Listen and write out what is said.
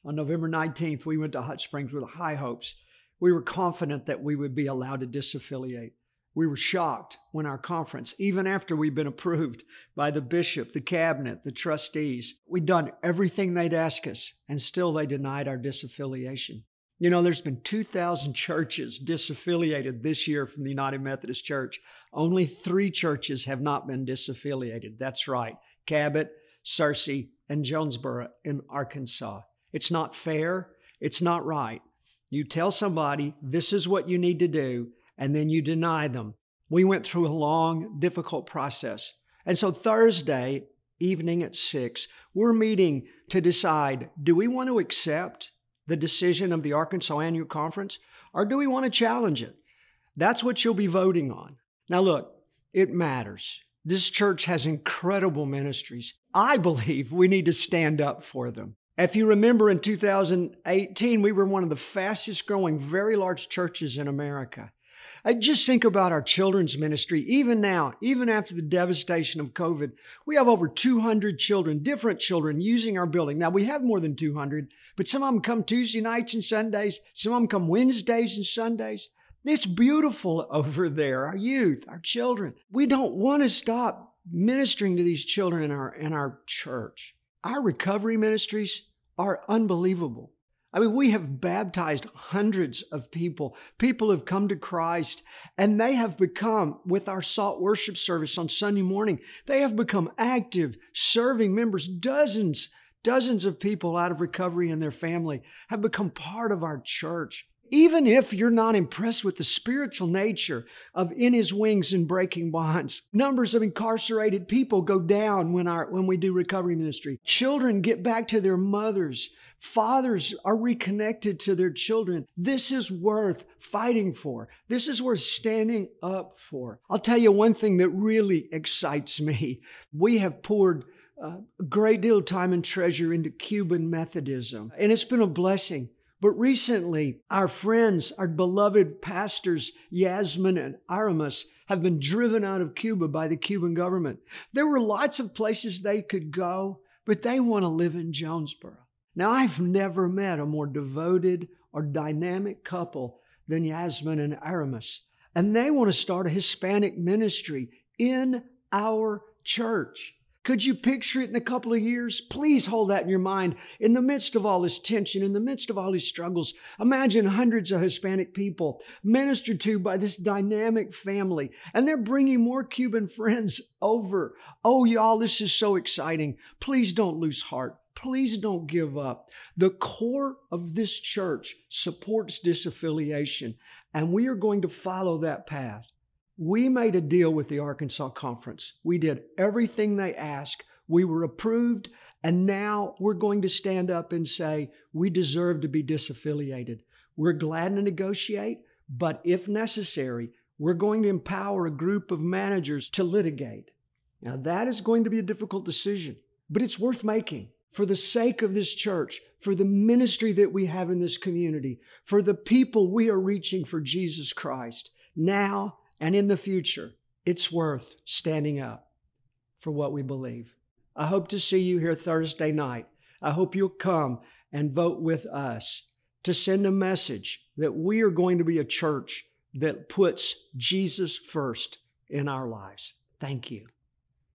On November 19th, we went to Hot Springs with high hopes. We were confident that we would be allowed to disaffiliate. We were shocked when our conference, even after we'd been approved by the bishop, the cabinet, the trustees, we'd done everything they'd asked us, and still they denied our disaffiliation. You know, there's been 2,000 churches disaffiliated this year from the United Methodist Church. Only 3 churches have not been disaffiliated. That's right, Cabot, Searcy, and Jonesboro in Arkansas. It's not fair. It's not right. You tell somebody this is what you need to do, and then you deny them. We went through a long, difficult process. And so Thursday evening at 6, we're meeting to decide, do we want to accept the decision of the Arkansas Annual Conference, or do we want to challenge it? That's what you'll be voting on. Now look, it matters. This church has incredible ministries. I believe we need to stand up for them. If you remember in 2018, we were one of the fastest growing, very large churches in America. I just think about our children's ministry. Even now, even after the devastation of COVID, we have over 200 children, different children, using our building. Now, we have more than 200, but some of them come Tuesday nights and Sundays. Some of them come Wednesdays and Sundays. It's beautiful over there, our youth, our children. We don't want to stop ministering to these children in our church. Our recovery ministries are unbelievable. I mean, we have baptized hundreds of people. People have come to Christ, and they have become, with our salt worship service on Sunday morning, they have become active, serving members. Dozens of people out of recovery and their family have become part of our church. Even if you're not impressed with the spiritual nature of In His Wings and Breaking Bonds, numbers of incarcerated people go down when we do recovery ministry. Children get back to their mothers. Fathers are reconnected to their children. This is worth fighting for. This is worth standing up for. I'll tell you one thing that really excites me. We have poured a great deal of time and treasure into Cuban Methodism, and it's been a blessing. But recently, our friends, our beloved pastors, Yasmin and Aramis, have been driven out of Cuba by the Cuban government. There were lots of places they could go, but they want to live in Jonesboro. Now, I've never met a more devoted or dynamic couple than Yasmin and Aramis. And they want to start a Hispanic ministry in our church. Could you picture it in a couple of years? Please hold that in your mind. In the midst of all this tension, in the midst of all these struggles, imagine hundreds of Hispanic people ministered to by this dynamic family. And they're bringing more Cuban friends over. Oh, y'all, this is so exciting. Please don't lose heart. Please don't give up. The core of this church supports disaffiliation, and we are going to follow that path. We made a deal with the Arkansas Conference. We did everything they asked. We were approved, and now we're going to stand up and say, we deserve to be disaffiliated. We're glad to negotiate, but if necessary, we're going to empower a group of managers to litigate. Now, that is going to be a difficult decision, but it's worth making for the sake of this church, for the ministry that we have in this community, for the people we are reaching for Jesus Christ. Now, and in the future, it's worth standing up for what we believe. I hope to see you here Thursday night. I hope you'll come and vote with us to send a message that we are going to be a church that puts Jesus first in our lives. Thank you.